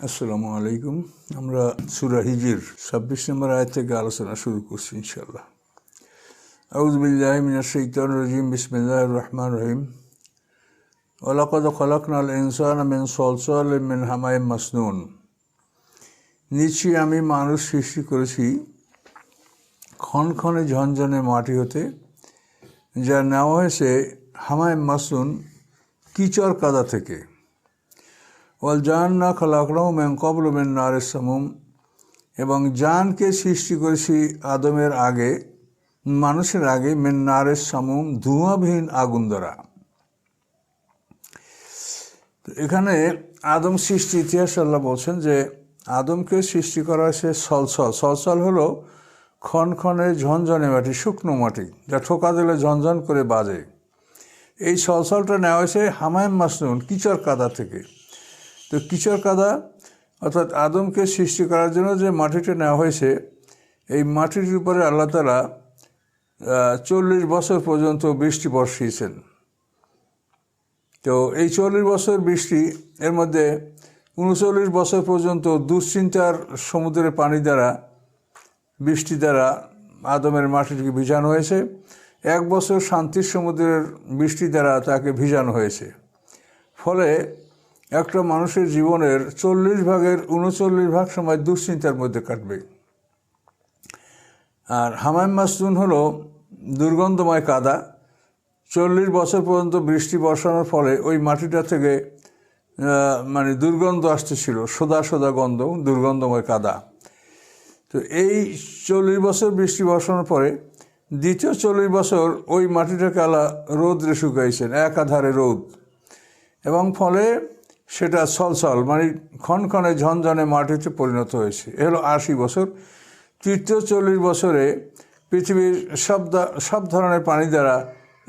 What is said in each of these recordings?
আসসালামু আলাইকুম। আমরা সূরা হিজর ২৬ নম্বর আয়াত থেকে আলোচনা শুরু করছি ইনশাআল্লাহ। আউযু বিল্লাহি মিনাশ শাইতানির রাজিম। বিসমিল্লাহির রহমানির রহিম। ওয়ালাকাদ খালাকনাল ইনসানা মিন সালসালিম মিন হামাইম মাসনুন। নিশ্চয়ই আমি মানুষ সৃষ্টি করেছি ক্ষণক্ষণে ঝনঝনে মাটি হতে, যা নেওয়া হয়েছে হামাইম মাসনুন কিচর কাদা থেকে। ওয়াল জান্না খালাকনাহু মিন ক্বাবলু মিন নারিস সামুম, এবং জানকে সৃষ্টি করেছি আদমের আগে, মানুষের আগে, মিন নারিস সামুম, ধোঁয়াবিহীন আগুন দ্বারা। এখানে আদম সৃষ্টি ইতিহাস আল্লাহ বলছেন যে আদমকে সৃষ্টি করা হয়েছে সলসল। সলসল হলো ক্ষণক্ষণে ঝনঝনে মাটি, শুকনো মাটি, যা ঠোকা দিলে ঝনঝন করে বাজে। এই সলসলটা নেওয়া হয়েছে হামাইম মাসনুন, কিচর কাদা থেকে। তো কিচর কাদা অর্থাৎ আদমকে সৃষ্টি করার জন্য যে মাটিটা নেওয়া হয়েছে, এই মাটির উপরে আল্লাহ তাআলা 40 বছর পর্যন্ত বৃষ্টি বর্ষিয়েছেন। তো এই 40 বছর বৃষ্টি, এর মধ্যে 39 বছর পর্যন্ত দুশ্চিন্তার সমুদ্রের পানি দ্বারা, বৃষ্টি দ্বারা আদমের মাটিটিকে ভিজানো হয়েছে। 1 বছর শান্তির সমুদ্রের বৃষ্টি দ্বারা তাকে ভিজানো হয়েছে। ফলে একটা মানুষের জীবনের 40 ভাগের 39 ভাগ সময় দুশ্চিন্তার মধ্যে কাটবে। আর হামাইম মাসনুন হলো দুর্গন্ধময় কাদা। 40 বছর পর্যন্ত বৃষ্টি বর্ষানোর ফলে ওই মাটিটা থেকে দুর্গন্ধ আসতেছিল, সোদা সোদা গন্ধ, দুর্গন্ধময় কাদা। তো এই 40 বছর বৃষ্টি বর্ষানোর পরে দ্বিতীয় 40 বছর ওই মাটিটাকে আল্লাহ রৌদ্রে শুকাইছেন, একাধারে রোদ, এবং ফলে সেটা সলসল ক্ষণক্ষণে ঝনঝনে মাটিতে পরিণত হয়েছে। এ হলো 80 বছর। তৃতীয় 40 বছরে পৃথিবীর সব ধরনের পানি দ্বারা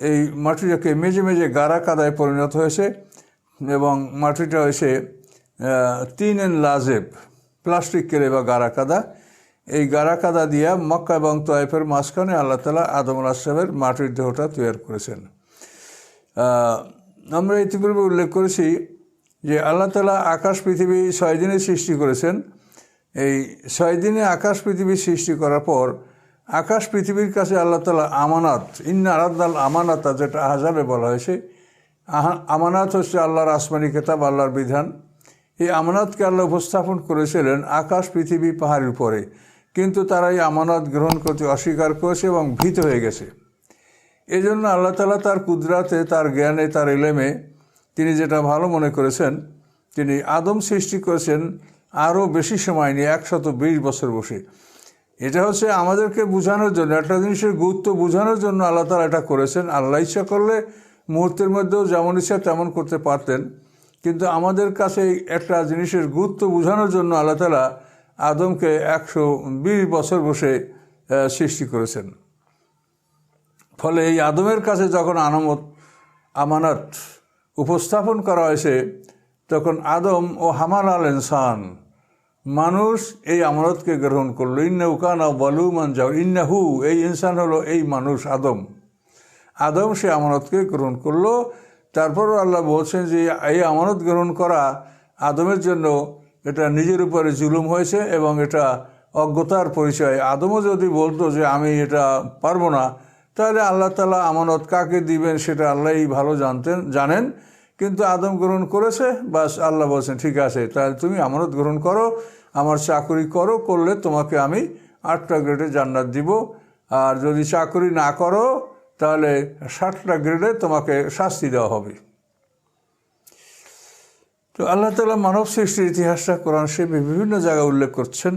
এই মাটিটাকে মেজে মেজে গাঢ় কাদায় পরিণত হয়েছে, এবং মাটিটা হয়েছে 3 লাজেব, প্লাস্টিক কেলে বা গাঢ় কাদা। এই গাঢ় কাদা দিয়া মক্কা এবং তয়েফের মাঝখানে আল্লাহ তাআলা আদম আলাইহিস সালামের মাটির দেহটা তৈরি করেছেন। আমরা ইতিপূর্বে উল্লেখ করেছি যে আল্লাহ তাআলা আকাশ পৃথিবী 6 দিনে সৃষ্টি করেছেন। এই 6 দিনে আকাশ পৃথিবী সৃষ্টি করার পর আকাশ পৃথিবীর কাছে আল্লাহ তাআলা আমানাত, ইন্না আরাদনাল আমানাতা, যেটা আহজাবে বলা হয়েছে, আমানাত হচ্ছে আল্লাহর আসমানি কিতাব, আল্লাহর বিধান। এই আমানাতকে আল্লাহ উপস্থাপন করেছিলেন আকাশ পৃথিবী পাহাড়ের উপরে, কিন্তু তারা এই আমানত গ্রহণ করতে অস্বীকার করেছে এবং ভীত হয়ে গেছে। এই জন্য আল্লাহ তাআলা তার কুদরাতে, তার জ্ঞানে, তার ইলমে তিনি যেটা ভালো মনে করেছেন, তিনি আদম সৃষ্টি করেছেন আরও বেশি সময় নিয়ে, 120 বছর বসে। এটা হচ্ছে আমাদেরকে বোঝানোর জন্য, একটা জিনিসের গুরুত্ব বোঝানোর জন্য আল্লাহ তাআলা এটা করেছেন। আল্লাহ ইচ্ছা করলে মুহূর্তের মধ্যেও যেমন ইচ্ছা তেমন করতে পারতেন, কিন্তু আমাদের কাছে একটা জিনিসের গুরুত্ব বোঝানোর জন্য আল্লাহ তাআলা আদমকে 120 বছর বসে সৃষ্টি করেছেন। ফলে এই আদমের কাছে যখন আমানত উপস্থাপন করা হয়েছে, তখন আদম ও হামাল আল ইনসান, মানুষ এই আমানতকে গ্রহণ করলো। ইন্নাহু কানা যালুমান জাহুলা, ইন্নাহু, এই ইনসান হলো এই মানুষ আদম সে আমানতকে গ্রহণ করলো। তারপরও আল্লাহ বলছেন যে এই আমানত গ্রহণ করা আদমের জন্য এটা নিজের উপরে জুলুম হয়েছে এবং এটা অজ্ঞতার পরিচয়। আদমও যদি বলতো যে আমি এটা পারবো না, তাহলে আল্লাহ তাআলা আমানত কাকে দিবেন সেটা আল্লাহই ভালো জানেন। কিন্তু আদম গ্রহণ করেছে, বাস আল্লাহ বলছেন ঠিক আছে, তাহলে তুমি আমানত গ্রহণ করো, আমার চাকরি করো, করলে তোমাকে আমি 8টা গ্রেডে জান্নাত দিব, আর যদি চাকরি না করো তাহলে 60টা গ্রেডে তোমাকে শাস্তি দেওয়া হবে। তো আল্লাহ তাআলা মানব সৃষ্টির ইতিহাসটা কোরআন শরীফে বিভিন্ন জায়গায় উল্লেখ করছেন।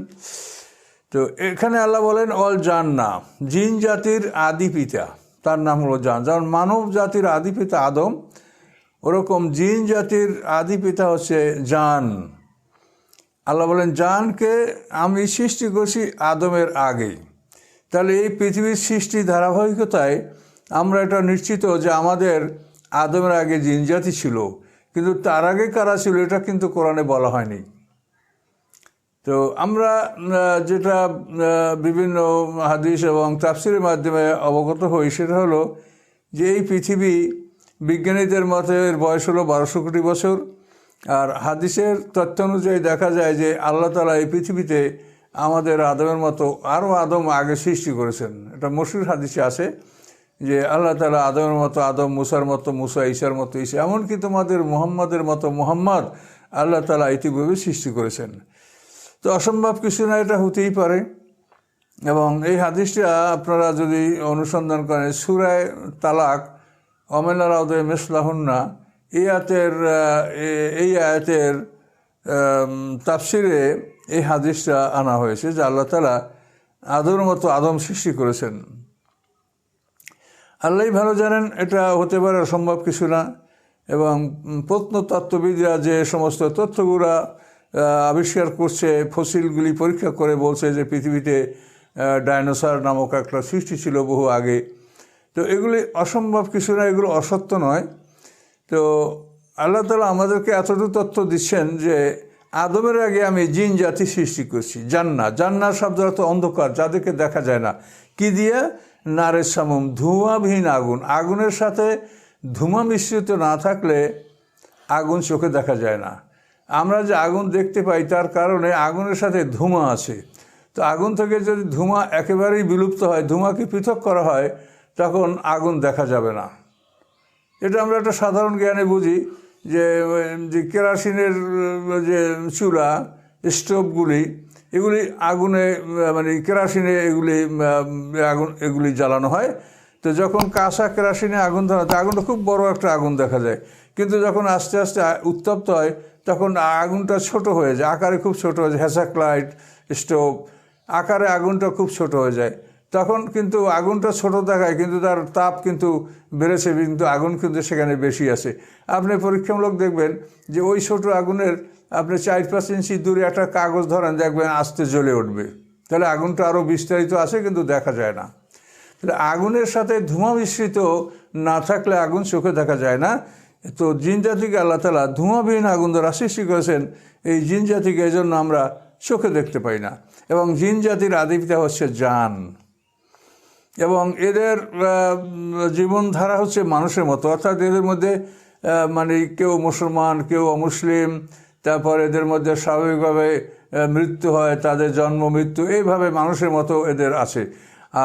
তো এখানে আল্লাহ বলেন অল জান্না, জিন জাতির আদি পিতা, তার নাম হলো জান। যেমন মানব জাতির আদি পিতা আদম, ওরকম জিন জাতির আদি পিতা হচ্ছে জান। আল্লাহ বলেন জানকে আমি সৃষ্টি করছি আদমের আগেই। তাহলে এই পৃথিবীর সৃষ্টি ধারাবাহিকতায় আমরা এটা নিশ্চিত যে আমাদের আদমের আগে জিন জাতি ছিল, কিন্তু তার আগে কারা ছিল এটা কিন্তু কোরআনে বলা হয়নি। তো আমরা যেটা বিভিন্ন হাদিস এবং তাফসীরের মাধ্যমে অবগত হই, সেটা হলো যে এই পৃথিবী বিজ্ঞানীদের মতে এর বয়স হলো 1200 কোটি বছর, আর হাদিসের তথ্য অনুযায়ী দেখা যায় যে আল্লাহ তাআলা এই পৃথিবীতে আমাদের আদমের মতো আরও আদম আগে সৃষ্টি করেছেন। এটা মশহুর হাদিসে আছে যে আল্লাহ তাআলা আদমের মতো আদম, মুসার মতো মুসা, ঈসার মতো ঈসা, এমনকি তোমাদের মুহাম্মাদের মতো মুহাম্মদ আল্লাহ তাআলা ইতিপূর্বে সৃষ্টি করেছেন। তো অসম্ভব কিছু না, এটা হতেই পারে। এবং এই হাদিসটা আপনারা যদি অনুসন্ধান করেন সূরা তালাক ওমেন আরাদা মিসলাহুন্না এই আয়াতের তাফসিরে এই হাদিসটা আনা হয়েছে যে আল্লাহ তাআলা আদমের মতো আদম সৃষ্টি করেছেন। আল্লাহই ভালো জানেন, এটা হতে পারে অসম্ভব কিছু না। এবং প্রত্নতত্ত্ববিদরা যে সমস্ত তথ্যগুলো আবিষ্কার করছে, ফসিলগুলি পরীক্ষা করে বলছে যে পৃথিবীতে ডাইনোসর নামক একটা সৃষ্টি ছিল বহু আগে। তো এগুলি অসম্ভব কিছু না, এগুলো অসত্য নয়। তো আল্লাহ তাআলা আমাদেরকে এতটুকু তথ্য দিচ্ছেন যে আদমের আগে আমি জিন জাতি সৃষ্টি করছি। জান্নার শব্দ অর্থ অন্ধকার, যাদেরকে দেখা যায় না। কি দিয়ে? নারের সামুম, ধোঁয়াবিহীন আগুন। আগুনের সাথে ধোঁয়া মিশ্রিত না থাকলে আগুন চোখে দেখা যায় না। আমরা যে আগুন দেখতে পাই তার কারণে আগুনের সাথে ধোঁয়া আছে। তো আগুন থেকে যদি ধোঁয়া একেবারেই বিলুপ্ত হয়, ধোঁয়াকে পৃথক করা হয়, তখন আগুন দেখা যাবে না। এটা আমরা একটা সাধারণ জ্ঞানে বুঝি যে কেরোসিনের যে চুলা, স্টোভগুলি, এগুলি আগুনে মানে কেরোসিনে এগুলি জ্বালানো হয়। তো যখন কাঁচা কেরোসিনে আগুন ধরাতে আগুনটা খুব বড় একটা আগুন দেখা যায়, কিন্তু যখন আস্তে আস্তে উত্তপ্ত হয় তখন আগুনটা ছোট হয়ে যায়, আকারে খুব ছোট হয়ে যায়। হ্যাসাক্লাইট স্টোভ আকারে আগুনটা খুব ছোট হয়ে যায়। তখন কিন্তু আগুনটা ছোট দেখায়, কিন্তু তার তাপ কিন্তু বেড়েছে, কিন্তু আগুন কিন্তু সেখানে বেশি আছে। আপনি পরীক্ষামূলক দেখবেন যে ওই ছোট আগুনের আপনি 4-5 ইঞ্চি দূরে একটা কাগজ ধরেন, দেখবেন আস্তে জ্বলে উঠবে। তাহলে আগুনটা আরও বিস্তারিত আছে, কিন্তু দেখা যায় না। তাহলে আগুনের সাথে ধোঁয়া মিশ্রিত না থাকলে আগুন চোখে দেখা যায় না। তো জিন জাতিকে আল্লাহ তাআলা ধোঁয়াবিহীন আগুন দ্বারা সৃষ্টি করেছেন। এই জিন জাতিকে এই জন্য আমরা চোখে দেখতে পাই না। এবং জিন জাতির আদিপিতা হচ্ছে জান, এবং এদের জীবনধারা হচ্ছে মানুষের মতো। অর্থাৎ এদের মধ্যে মানে কেউ মুসলমান, কেউ অমুসলিম, তারপর এদের মধ্যে স্বাভাবিকভাবে মৃত্যু হয়, তাদের জন্ম মৃত্যু এইভাবে মানুষের মতো এদের আছে।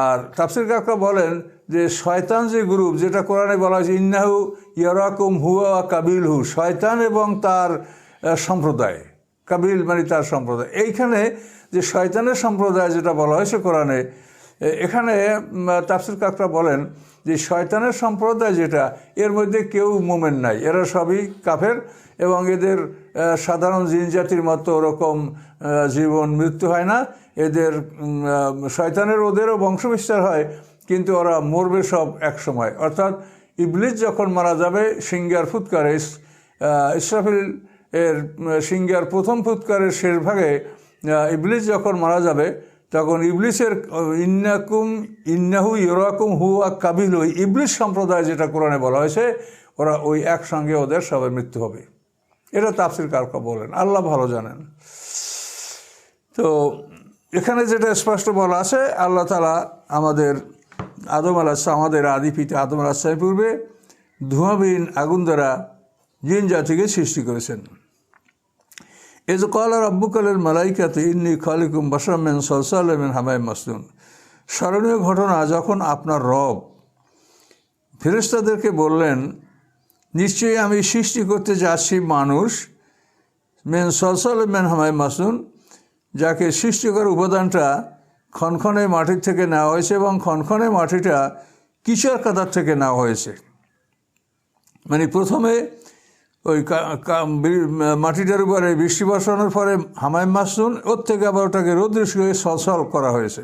আর তাফসীর কাকা বলেন যে শয়তান যে গ্রুপ, যেটা কোরআনে বলা হয়েছে ইন্নাহু ইয়ারাকুম হুয়া কাবিলহু, শয়তান এবং তার সম্প্রদায়, কাবিল মানে তার সম্প্রদায়। এইখানে যে শয়তানের সম্প্রদায় যেটা বলা হয়েছে কোরআনে, এখানে তাফসীর কাকরা বলেন যে শয়তানের সম্প্রদায় যেটা, এর মধ্যে কেউ মুমিন নাই, এরা সবই কাফের। এবং এদের সাধারণ জিন জাতির মতো ওরকম জীবন মৃত্যু হয় না। এদের শয়তানের ওদেরও বংশবিস্তার হয়, কিন্তু ওরা মরবে সব এক সময়। অর্থাৎ ইবলিস যখন মারা যাবে সিংহার ফুৎকারে, ইসরাফিল এর সিংহার প্রথম ফুৎকারের শেষ ভাগে ইবলিস যখন মারা যাবে, তখন ইবলিসের ইন্নাহু ইয়ারাকুম হুয়া কাবিল, ওই ইবলিস সম্প্রদায় যেটা কোরআনে বলা হয়েছে, ওরা ওই একসঙ্গে ওদের সবার মৃত্যু হবে। এটা তাফসীর কারকা বলেন, আল্লাহ ভালো জানেন। তো এখানে যেটা স্পষ্ট বলা আছে, আল্লাহ তাআলা আমাদের আদম আলাইহিস সালাম, আমাদের আদি পিতা আদম আলাইহিস সালামের পূর্বে ধোঁয়াবিহীন আগুন দ্বারা জিন জাতিকে সৃষ্টি করেছেন। ইয ক্বালা রাব্বুকা লিল মালাইকাতি ইন্নী খালিকুম বাশারাম মিন সালসালিম মিন হামাইম মাসনুন। স্মরণীয় ঘটনা, যখন আপনার রব ফেরেশতাদেরকে বললেন, নিশ্চয়ই আমি সৃষ্টি করতে যাচ্ছি মানুষ মিন সালসালিম মিন হামাইম মাসনুন, যাকে সৃষ্টি করার উপাদানটা খনখনে মাটির থেকে নেওয়া হয়েছে, এবং খনখনে মাটিটা কিচর কাদার থেকে নেওয়া হয়েছে। মানে প্রথমে ওই মাটিটার উপরে বৃষ্টি বর্ষণের পরে হামাইম মাসনুন, ওর থেকে আবার ওটাকে রৌদ্রে শুয়ে সলসল করা হয়েছে।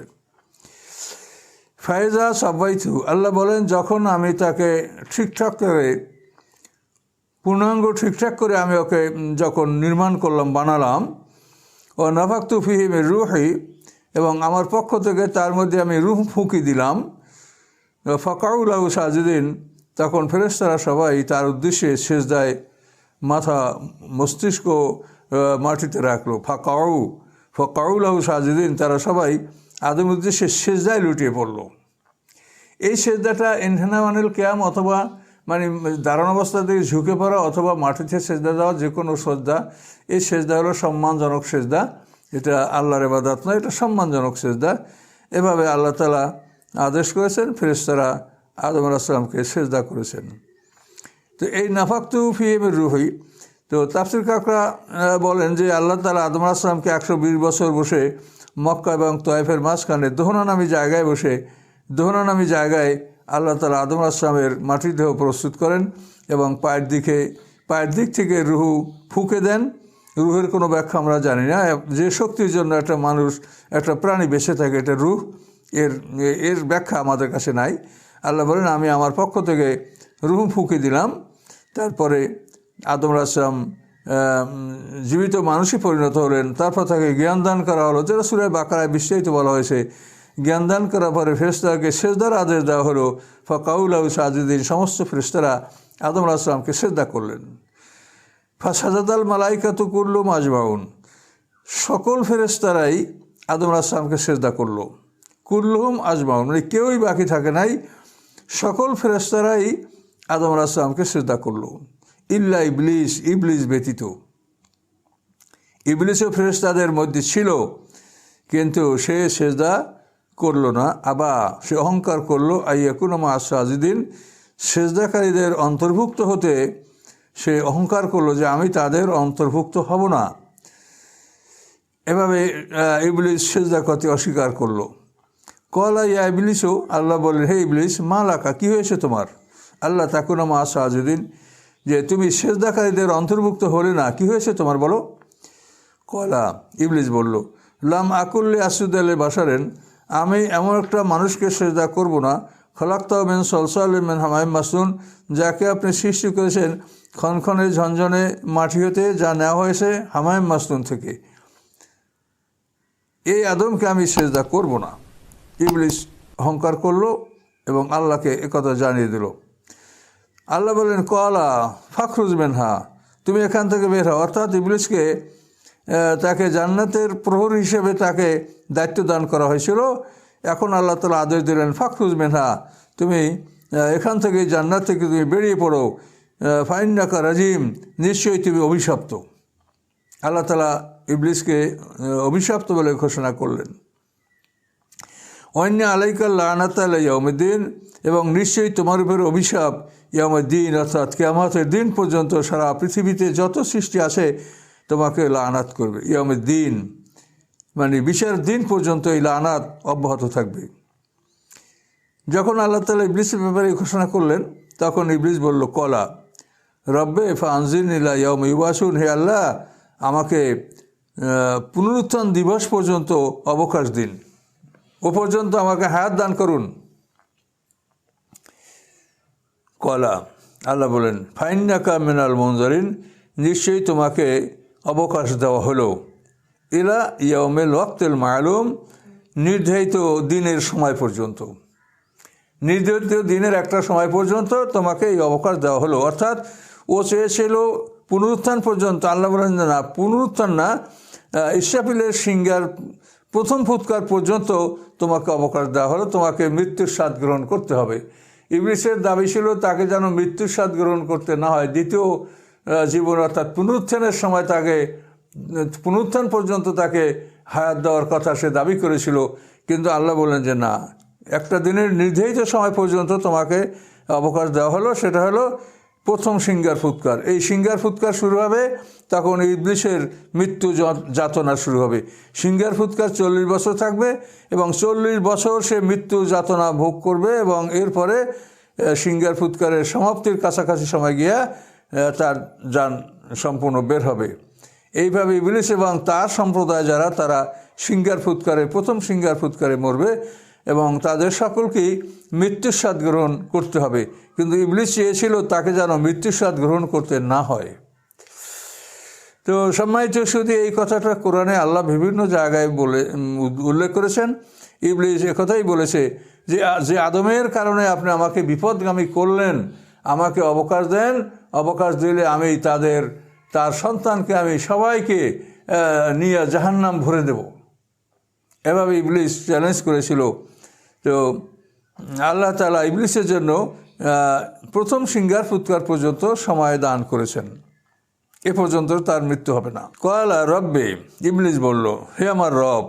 ফায়জা সাব্বাইতু, আল্লাহ বলেন যখন আমি তাকে ঠিকঠাক করে পূর্ণাঙ্গ ঠিকঠাক করে আমি ওকে যখন নির্মাণ করলাম, বানালাম, ও নাফাকতু ফিহি মির রূহি, এবং আমার পক্ষ থেকে তার মধ্যে আমি রূহ ফুঁকি দিলাম, ফাকাউ লাহু সাজিদিন, তখন ফেরেশতারা সবাই তার উদ্দেশ্যে সেজদায় মাথা মস্তিষ্ক মাটিতে রাখলো। ফাকাউ লাহু সাজিদিন, তারা সবাই আদমের উদ্দেশ্যে সেজদায় লুটিয়ে পড়ল। এই সেজদাটা ইনহিনা আনিল কিয়াম অথবা মানে দাঁড়ানো অবস্থা থেকে ঝুঁকে পড়া অথবা মাটিতে সেজদা দেওয়া, যে কোনো সেজদা, এই সেজদা হলো সম্মানজনক সেজদা। এটা আল্লাহর ইবাদত নয়, এটা সম্মানজনক সেজদা। এভাবে আল্লাহ তাআলা আদেশ করেছেন, ফেরেশতারা আদম আলাইহিস সালামকে সেজদা করেছেন। তো এই নাফাকতু ফিহি মির রূহি, তো তাফসীর কাকরা বলেন যে আল্লাহ তাআলা আদম আলাইহিস সালামকে 120 বছর বসে মক্কা এবং তয়েফের মাঝখানে দোহনা নামী জায়গায় আল্লাহ তাআলা আদম আলাইহিস সালামের মাটির দেহ প্রস্তুত করেন এবং পায়ের দিক থেকে রুহু ফুঁকে দেন। রুহের কোনো ব্যাখ্যা আমরা জানি না। যে শক্তির জন্য একটা প্রাণী বেঁচে থাকে, এটা রুহ, এর ব্যাখ্যা আমাদের কাছে নাই। আল্লাহ বলেন, আমি আমার পক্ষ থেকে রুহ ফুঁকে দিলাম। তারপরে আদম আলাইহিস সালাম জীবিত মানুষই পরিণত হলেন। তারপর তাকে জ্ঞান দান করা হলো, যেটা সূরা বাকারায় বিস্তারিত বলা হয়েছে। জ্ঞান দান করার পরে ফেরেশতাকে সেজদার আদেশ দেওয়া হলো। ফাকাউ লাহু সাজিদিন, সমস্ত ফেরেশতারা আদম আলাইহিস সালামকে সেজদা করলেন। ফাসাজাদাল মালাইকাতু কুল্লুহুম আজমাউন, সকল ফেরেশতারাই আদম আলাইহিস সালামকে সেজদা করলো। কুল্লুহুম আজমাউন মানে কেউই বাকি থাকে নাই, সকল ফেরেশতারাই আদম আলাইহিস সালামকে সেজদা করলো। ইল্লা ইবলিস ব্যতীত। ইবলিসও ফেরেশতাদের মধ্যে ছিল, কিন্তু সে সেজদা করলো না। সে অহংকার করলো, আইয়াকুনা মা সাজিদিন, সেজদাকারীদের অন্তর্ভুক্ত হতে সে অহংকার করলো যে আমি তাদের অন্তর্ভুক্ত হব না। এভাবে ইবলিস সেজদা করতে অস্বীকার করলো। কলা ইয়া ইবলিসও, আল্লাহ বললেন, হে ইবলিস, মা লাকা, কী হয়েছে তোমার? আল্লাহ তাকুনা মা সাজিদিন, যে তুমি সেজদাকারীদের অন্তর্ভুক্ত হলে না, কি হয়েছে তোমার বলো? কলা, ইবলিস বলল, লাম আকুল্লি আসুদালে বাসারেন, আমি এমন একটা মানুষকে সেজদা করব না, খলাক্তাও মিন সলসালিন মিন হামাইম মাসনুন, যাকে আপনি সৃষ্টি করেছেন খনখনে ঝনঝনে মাটি হতে, যা নেওয়া হয়েছে হামাইম মাসনুন থেকে। এই আদমকে আমি সেজদা করব না। ইবলিস অহংকার করলো এবং আল্লাহকে একথা জানিয়ে দিল। আল্লাহ বললেন, কলা ফাখরুজ মিনহা, তুমি এখান থেকে বের হও। অর্থাৎ ইবলিসকে তাকে জান্নাতের প্রহরী হিসেবে তাকে দায়িত্ব দান করা হয়েছিল। এখন আল্লাহ তাআলা আদেশ দিলেন, ফাখরুজ মিনহা, তুমি এখান থেকে, জান্নাত থেকে তুমি বেরিয়ে পড়ো। ফাইন্নাকা রাজিম, নিশ্চয়ই তুমি অভিশপ্ত। আল্লাহ তাআলা ইবলিসকে অভিশপ্ত বলে ঘোষণা করলেন। অন্য আলাইকাল লানাতা ইলা ইয়াউমিদ্দিন, এবং নিশ্চয়ই তোমার উপর অভিশাপ ইয়াউমিদ্দিন, অর্থাৎ কিয়ামতের দিন পর্যন্ত সারা পৃথিবীতে যত সৃষ্টি আছে তোমাকে লানাত করবে। ইয়াউমিদ্দিন মানে বিচার দিন পর্যন্ত এই লানাত অব্যাহত থাকবে। যখন আল্লাহ তাআলা ইবলিসের ব্যাপারে ঘোষণা করলেন, তখন ইবলিস বলল, কলা রব্বে ফানজিরনি ইলা ইয়াউমি ইউবাসুন, হে আল্লাহ, আমাকে পুনরুত্থান দিবস পর্যন্ত অবকাশ দিন, ও পর্যন্ত আমাকে হায়াত দান করুন। কলা, আল্লাহ বলেন, ফাইন্নাকা মিনাল মুনজারিন, নিশ্চয়ই তোমাকে অবকাশ দেওয়া হলো। ইলা ইয়াউমিল ওয়াক্তিল মালুম, নির্ধারিত দিনের সময় পর্যন্ত, নির্ধারিত দিনের একটা সময় পর্যন্ত তোমাকে এই অবকাশ দেওয়া হলো। অর্থাৎ ও চেয়েছিল পুনরুত্থান পর্যন্ত। আল্লাহ বলেন না, পুনরুত্থান না, ইসরাফিলের সিংহার প্রথম ফুৎকার পর্যন্ত তোমাকে অবকাশ দেওয়া হলো, তোমাকে মৃত্যুর স্বাদ গ্রহণ করতে হবে। ইবলিসের দাবি ছিল তাকে যেন মৃত্যুর স্বাদ গ্রহণ করতে না হয়, দ্বিতীয় জীবন অর্থাৎ পুনরুত্থানের সময় তাকে, পুনরুত্থান পর্যন্ত তাকে হায়াত দেওয়ার কথা সে দাবি করেছিল। কিন্তু আল্লাহ বললেন যে না, একটা দিনের নির্ধারিত সময় পর্যন্ত তোমাকে অবকাশ দেওয়া হলো, সেটা হলো প্রথম সিংহার ফুৎকার। এই সিংহার ফুৎকার শুরু হবে, তখন ইবলিসের মৃত্যু যাতনা শুরু হবে। সিংহার ফুৎকার 40 বছর থাকবে এবং 40 বছর সে মৃত্যু যাতনা ভোগ করবে এবং এরপরে সিংহার ফুৎকারের সমাপ্তির কাছাকাছি সময় গিয়া তার জান সম্পূর্ণ বের হবে। এইভাবে ইবলিস এবং তার সম্প্রদায় যারা, তারা সিংহার ফুৎকারে, প্রথম সিংহার ফুৎকারে মরবে এবং তাদের সকলকেই মৃত্যুর স্বাদ গ্রহণ করতে হবে। কিন্তু ইবলিস চেয়েছিল তাকে যেন মৃত্যুর স্বাদ গ্রহণ করতে না হয়। তো সম্মানিত শুধু এই কথাটা কোরআনে আল্লাহ বিভিন্ন জায়গায় উল্লেখ করেছেন। ইবলিস একথাই বলেছে যে আদমের কারণে আপনি আমাকে বিপদগামী করলেন, আমাকে অবকাশ দেন, অবকাশ দিলে আমি তার সন্তানকে আমি সবাইকে নিয়ে জাহান্নাম ভরে দেব। এভাবে ইবলিস চ্যালেঞ্জ করেছিল। তো আল্লাহ তাআলা ইবলিসের জন্য প্রথম সিঙ্গার ফুৎকার পর্যন্ত সময় দান করেছেন, এ পর্যন্ত তার মৃত্যু হবে না। কয়লা রব্বে, ইবলিস বলল, হে আমার রব,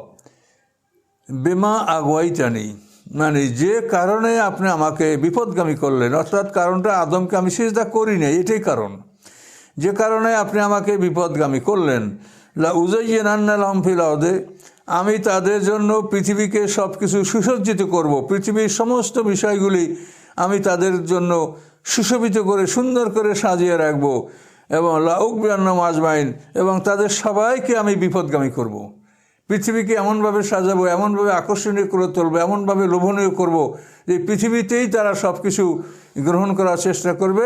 বেমা আগওয়াইতানি, মানে যে কারণে আপনি আমাকে বিপদগামী করলেন, অর্থাৎ কারণটা আদমকে আমি সিজদা করি নাই, এটাই কারণ, যে কারণে আপনি আমাকে বিপদগামী করলেন। লা উযায়্যিনান্না লাহুম ফিল আরদি, আমি তাদের জন্য পৃথিবীকে সব কিছু সুসজ্জিত করব, পৃথিবীর সমস্ত বিষয়গুলি আমি তাদের জন্য সুশোভিত করে সুন্দর করে সাজিয়ে রাখব, এবং লা উগবিয়ান্নাহুম আজমাইন, এবং তাদের সবাইকে আমি বিপদগামী করব। পৃথিবীকে এমনভাবে সাজাবো, এমনভাবে আকর্ষণীয় করে তুলবো, এমনভাবে লোভনীয় করব যে পৃথিবীতেই তারা সব কিছু গ্রহণ করার চেষ্টা করবে,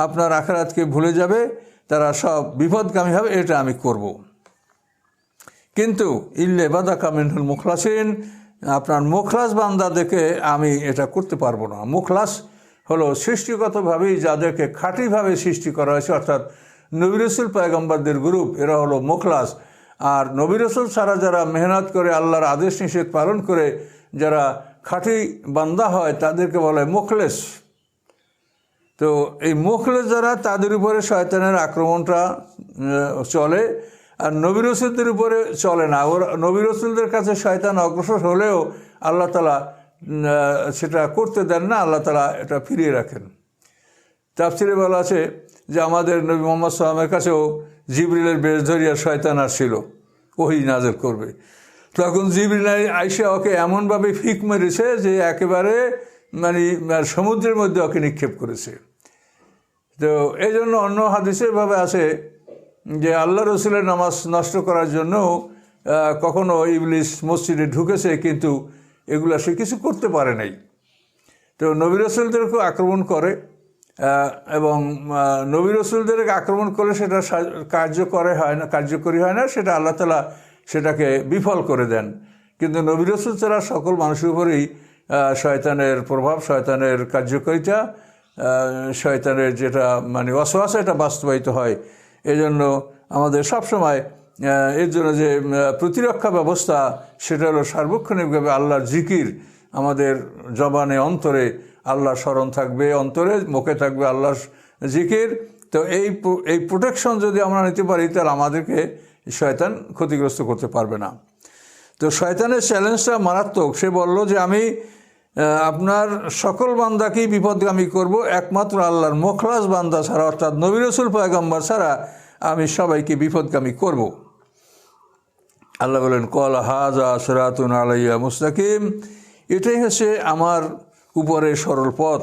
আপনার আখিরাতকে ভুলে যাবে, তারা সব বিপদগামী হবে, এটা আমি করব। কিন্তু ইল্লে বাদাকা মিনহুল মুখলাসিন, আপনার মুখলাস বান্দাদেরকে আমি এটা করতে পারবো না। মুখলাস হলো সৃষ্টিগতভাবেই যাদেরকে খাঁটিভাবে সৃষ্টি করা হয়েছে, অর্থাৎ নবী রাসূল পয়গম্বরদের গ্রুপ, এরা হলো মুখলাস। আর নবী রাসূল ছাড়া যারা মেহনত করে আল্লাহর আদেশ নিষেধ পালন করে যারা খাঁটি বান্দা হয় তাদেরকে বলে মুখলেস। তো এই মুখলেস যারা, তাদের উপরে শয়তানের আক্রমণটা চলে, আর নবী রাসূলদের উপরে চলে না। ওর নবী রাসূলদের কাছে শয়তান অগ্রসর হলেও আল্লাহ তাআলা সেটা করতে দেন না, আল্লাহ তাআলা এটা ফিরিয়ে রাখেন। তাফসীরে বলা আছে যে আমাদের নবী মুহাম্মদ সাল্লাল্লাহু আলাইহি ওয়াসাল্লামের কাছেও জিবরিলের বেশ ধরিয়া শয়তান আসছিল ওহী নাযিল করবে, তখন জিবরিল আইসা ওকে এমনভাবে ফিক মেরেছে যে একেবারে মানে সমুদ্রের মধ্যে ওকে নিক্ষেপ করেছে। তো এই জন্য অন্য হাদিসের ভাবে আছে যে আল্লাহ রসুলের নামাজ নষ্ট করার জন্য কখনো ইবলিস মসজিদে ঢুকেছে, কিন্তু এগুলা সে কিছু করতে পারে নাই। তো নবী রাসূলদেরকেও আক্রমণ করে, এবং নবী রাসূলদেরকে আক্রমণ করলে সেটা কার্যকরী হয় না, সেটা আল্লাহ তাআলা সেটাকে বিফল করে দেন। কিন্তু নবী রাসূল ছাড়া সকল মানুষের উপরেই শয়তানের প্রভাব, শয়তানের কার্যকারিতা, শয়তানের যেটা মানে ওয়াসওয়াসা, এটা বাস্তবায়িত হয়। এজন্য আমাদের সবসময় এর জন্য যে প্রতিরক্ষা ব্যবস্থা, সেটা হলো সার্বক্ষণিকভাবে আল্লাহর জিকির। আমাদের জবানে অন্তরে আল্লাহর স্মরণ থাকবে, অন্তরে মুখে থাকবে আল্লাহর জিকির। তো এই প্রোটেকশন যদি আমরা নিতে পারি, তাহলে আমাদেরকে শয়তান ক্ষতিগ্রস্ত করতে পারবে না। তো শয়তানের চ্যালেঞ্জটা মারাত্মক। সে বলল যে আমি আপনার সকল বান্দাকেই বিপদগামী করব, একমাত্র আল্লাহর মুখলাস বান্দা ছাড়া, অর্থাৎ নবী রাসূল পয়গম্বর ছাড়া আমি সবাইকে বিপদগামী করব। আল্লাহ বলেন, ক্বালা হাযা সিরাতুন আলাইয়া মুস্তাকিম, এটাই হচ্ছে আমার উপরে সরল পথ।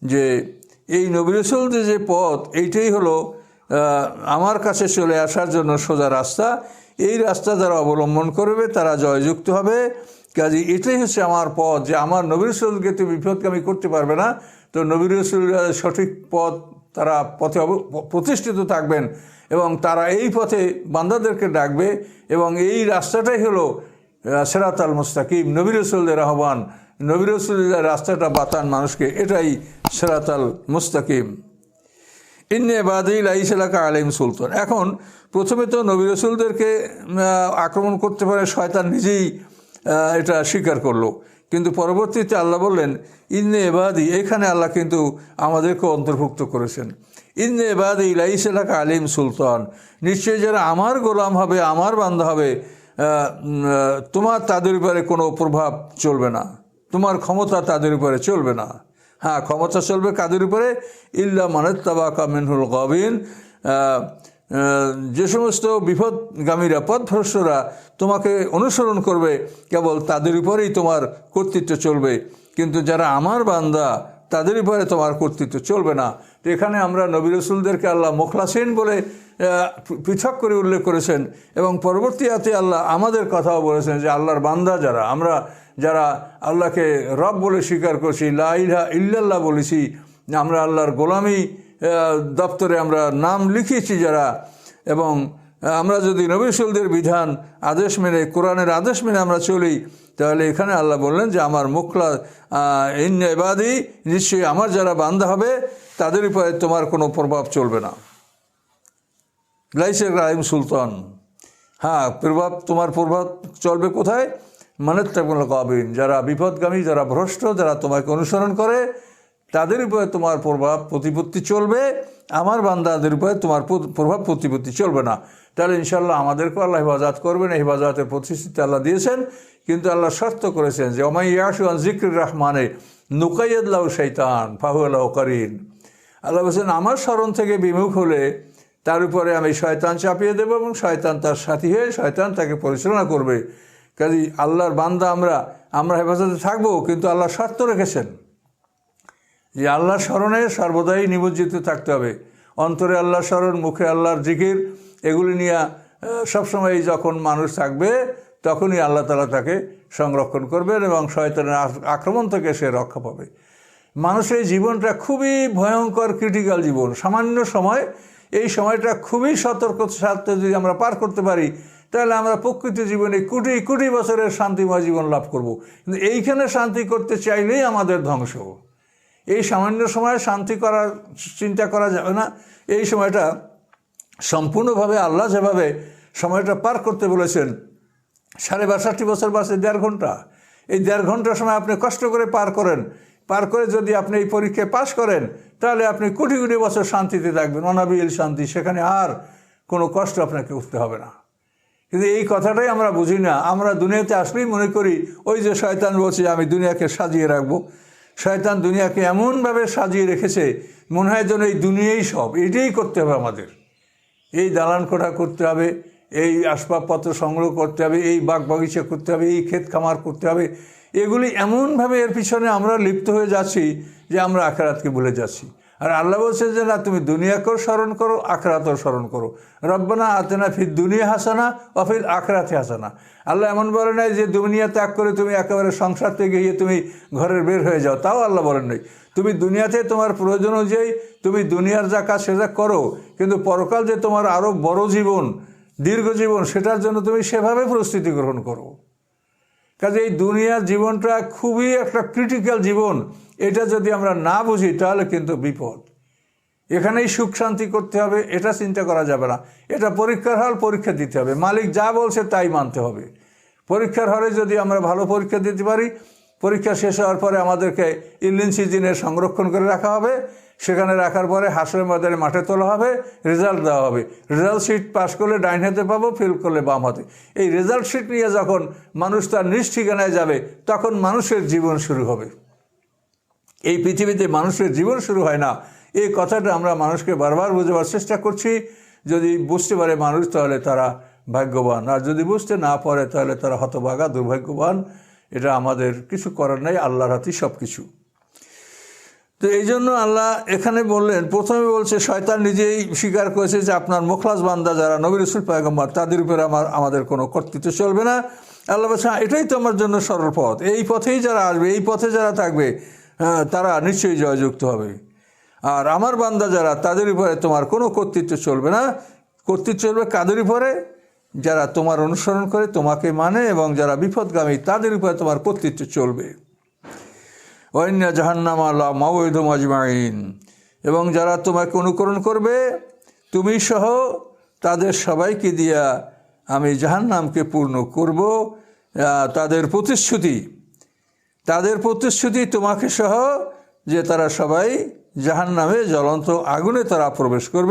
যে এই নবী রাসূলদের যে পথ, এইটাই হলো আমার কাছে চলে আসার জন্য সোজা রাস্তা। এই রাস্তা যারা অবলম্বন করবে তারা জয়যুক্ত হবে। কাজে এটাই হচ্ছে আমার পথ, যে আমার নবী রাসূলকে তো বিপদগামী করতে পারবে না। তো নবী রাসূলরা সঠিক পথ, তারা পথে প্রতিষ্ঠিত থাকবেন, এবং তারা এই পথে বান্দাদেরকে ডাকবে, এবং এই রাস্তাটাই হলো সিরাতাল মুস্তাকিম, নবী রাসূলদের আহ্বান, নবী রাসূলদের রাস্তাটা বাতান মানুষকে, এটাই সিরাতাল মুস্তাকিম। ইন্নে ইবাদি লাইসা লাকা আলাইহিম সুলতান। এখন প্রথমে তো নবী রাসূলদেরকে আক্রমণ করতে পারে শয়তান নিজেই এটা স্বীকার করলো, কিন্তু পরবর্তীতে আল্লাহ বললেন ইন্নে ইবাদি, এখানে আল্লাহ কিন্তু আমাদেরকে অন্তর্ভুক্ত করেছেন। ইন্নে ইবাদি লাইসা লাকা আলাইহিম সুলতান, নিশ্চয়ই যারা আমার গোলাম হবে, আমার বান্দা হবে, তোমার তাদের উপরে কোনো প্রভাব চলবে না, তোমার ক্ষমতা তাদের উপরে চলবে না। হ্যাঁ, ক্ষমতা চলবে কাদের উপরে? ইল্লা মানিত্তাবাকা মিনহুল গাবিন, যে সমস্ত বিপদগামীরা, পথভ্রষ্টরা তোমাকে অনুসরণ করবে, কেবল তাদের উপরেই তোমার কর্তৃত্ব চলবে, কিন্তু যারা আমার বান্দা তাদের উপরে তোমার কর্তৃত্ব চলবে না। তো এখানে আমরা নবী রাসূলদেরকে আল্লাহ মুখলাসিন বলে পৃথক করে উল্লেখ করেছেন, এবং পরবর্তী আয়াতে আল্লাহ আমাদের কথাও বলেছেন যে আল্লাহর বান্দা যারা, আমরা যারা আল্লাহকে রব বলে স্বীকার করছি, লা ইলাহা ইল্লাল্লাহ বলেছি, আমরা আল্লাহর গোলামি দপ্তরে আমরা নাম লিখিয়েছি যারা, এবং আমরা যদি নবী রাসূলদের বিধান আদেশ মেনে, কোরআনের আদেশ মেনে আমরা চলি, তাহলে এখানে আল্লাহ বললেন যে আমার মুখলা ইন্না ইবাদি, নিশ্চয়ই আমার যারা বান্দা হবে তাদের উপরে তোমার কোনো প্রভাব চলবে না। লাইসা আলাইহিম সুলতান, হ্যাঁ, তোমার প্রভাব চলবে কোথায়? মানিত্তাবাল গাবিন, যারা বিপদগামী, যারা ভ্রষ্ট, যারা তোমাকে অনুসরণ করে, তাদের উপরে তোমার প্রভাব প্রতিপত্তি চলবে, আমার বান্দাদের উপরে তোমার প্রভাব প্রতিপত্তি চলবে না। তাহলে ইনশাল্লাহ আমাদেরকেও আল্লাহ হেফাজত করবেন, এই হেফাজতের প্রতিশ্রুতি আল্লাহ দিয়েছেন। কিন্তু আল্লাহ শর্ত করেছেন যে ওমাই ইয়াশু আন যিকরির রহমানে নুকাইয়্যিদ লাহু শাইতান ফাহুয়া লাহু কারিন। আল্লাহ বলছেন আমার স্মরণ থেকে বিমুখ হলে তার উপরে আমি শয়তান চাপিয়ে দেবো এবং শয়তান তার সাথী হয়ে শয়তান তাকে পরিচালনা করবে। কাজেই আল্লাহর বান্দা আমরা হেফাজতে থাকবো, কিন্তু আল্লাহ শর্ত রেখেছেন যে আল্লাহর স্মরণে সর্বদাই নিমজ্জিত থাকতে হবে। অন্তরে আল্লাহর স্মরণ, মুখে আল্লাহর জিকির, এগুলি নিয়ে সবসময় যখন মানুষ থাকবে তখনই আল্লাহ তাআলা তাকে সংরক্ষণ করবেন এবং শয়তানের আক্রমণ থেকে সে রক্ষা পাবে। মানুষের জীবনটা খুবই ভয়ঙ্কর ক্রিটিক্যাল জীবন, সামান্য সময়। এই সময়টা খুবই সতর্কতার সাথে যদি আমরা পার করতে পারি তাহলে আমরা প্রকৃত জীবনে কোটি কোটি বছরের শান্তিময় জীবন লাভ করব। কিন্তু এইখানে শান্তি করতে চাইলেই আমাদের ধ্বংস। এই সামান্য সময়ে শান্তি করার চিন্তা করা যাবে না। এই সময়টা সম্পূর্ণভাবে আল্লাহ যেভাবে সময়টা পার করতে বলেছেন, 62.5 বছর বাসে 1.5 ঘন্টা, এই 1.5 ঘন্টার সময় আপনি কষ্ট করে পার করেন, পার করে যদি আপনি এই পরীক্ষায় পাশ করেন তাহলে আপনি কোটি কোটি বছর শান্তিতে থাকবেন, অনাবিল শান্তি। সেখানে আর কোনো কষ্ট আপনাকে উঠতে হবে না। কিন্তু এই কথাটাই আমরা বুঝি না। আমরা দুনিয়াতে আসলেই মনে করি ওই যে শয়তান বলছে আমি দুনিয়াকে সাজিয়ে রাখবো। শয়তান দুনিয়াকে এমনভাবে সাজিয়ে রেখেছে মনে হয় যেন এই দুনিয়াই সব, এটাই করতে হবে আমাদের। এই দালান কোঠা করতে হবে, এই আসবাবপত্র সংগ্রহ করতে হবে, এই বাগ বাগিচা করতে হবে, এই ক্ষেত খামার করতে হবে। এগুলি এমনভাবে এর পিছনে আমরা লিপ্ত হয়ে যাচ্ছি যে আমরা আখিরাতকে ভুলে যাচ্ছি। আর আল্লাহ বলছে যে না, তুমি দুনিয়াকেও স্মরণ করো, আখিরাতও স্মরণ করো। রব্বানা আতিনা ফিদ দুনিয়া হাসানা ওয়া ফিল আখিরাতি হাসানা। আল্লাহ এমন বলে নাই যে দুনিয়া ত্যাগ করে তুমি একেবারে সংসার থেকে গিয়ে তুমি ঘরের বের হয়ে যাও, তাও আল্লাহ বলেন নাই। তুমি দুনিয়াতে তোমার প্রয়োজন অনুযায়ী তুমি দুনিয়ার যা কাজ সেটা করো, কিন্তু পরকাল যে তোমার আরও বড় জীবন, দীর্ঘ জীবন, সেটার জন্য তুমি সেভাবে প্রস্তুতি গ্রহণ করো। কাজে এই দুনিয়ার জীবনটা খুবই একটা ক্রিটিক্যাল জীবন। এটা যদি আমরা না বুঝি তাহলে কিন্তু বিপদ। এখানেই সুখ শান্তি করতে হবে এটা চিন্তা করা যাবে না। এটা পরীক্ষার হল, পরীক্ষা দিতে হবে, মালিক যা বলছে তাই মানতে হবে। পরীক্ষার হলে যদি আমরা ভালো পরীক্ষা দিতে পারি, পরীক্ষা শেষ হওয়ার পরে আমাদেরকে ইল্লিন সিজিনে সংরক্ষণ করে রাখা হবে। সেখানে রাখার পরে হাসরের ময়দানে মাঠে তোলা হবে, রেজাল্ট দেওয়া হবে। রেজাল্ট শিট পাস করলে ডাইন হাতে পাবো, ফেল করলে বাম হাতে। এই রেজাল্ট শিট নিয়ে যখন মানুষ তার নিজ ঠিকানায় যাবে তখন মানুষের জীবন শুরু হবে। এই পৃথিবীতে মানুষের জীবন শুরু হয় না, এই কথাটা আমরা মানুষকে বারবার বোঝাবার চেষ্টা করছি। যদি বুঝতে পারে মানুষ তাহলে তারা ভাগ্যবান, আর যদি বুঝতে না পারে তাহলে তারা হতভাগা, দুর্ভাগ্যবান। এটা আমাদের কিছু করার নাই, আল্লাহর হাতেই সব কিছু। তো এই জন্য আল্লাহ এখানে বললেন, প্রথমে বলছে শয়তান নিজেই স্বীকার করেছে যে আপনার মুখলাস বান্দা যারা নবী রাসূল পয়গম্বর তাদের উপরে আমাদের কোনো কর্তৃত্ব চলবে না। আল্লাহ বলছে এটাই তো আমার জন্য সরল পথ, এই পথেই যারা আসবে, এই পথে যারা থাকবে তারা নিশ্চয়ই জয়যুক্ত হবে। আর আমার বান্দা যারা তাদের উপরে তোমার কোনো কর্তৃত্ব চলবে না। কর্তৃত্ব চলবে কাদের উপরে? যারা তোমার অনুসরণ করে, তোমাকে মানে, এবং যারা বিপদগামী তাদের উপরে তোমার কর্তৃত্ব চলবে। ওয়াইন্না জাহান্নামা লা মাওইদুম আজমাইন, এবং যারা তোমাকে অনুকরণ করবে তুমি সহ তাদের সবাইকে দিয়া আমি জাহান্নামকে পূর্ণ করব। তাদের প্রতিশ্রুতি তোমাকে সহ যে তারা সবাই জাহান্নামে জ্বলন্ত আগুনে তারা প্রবেশ করবে।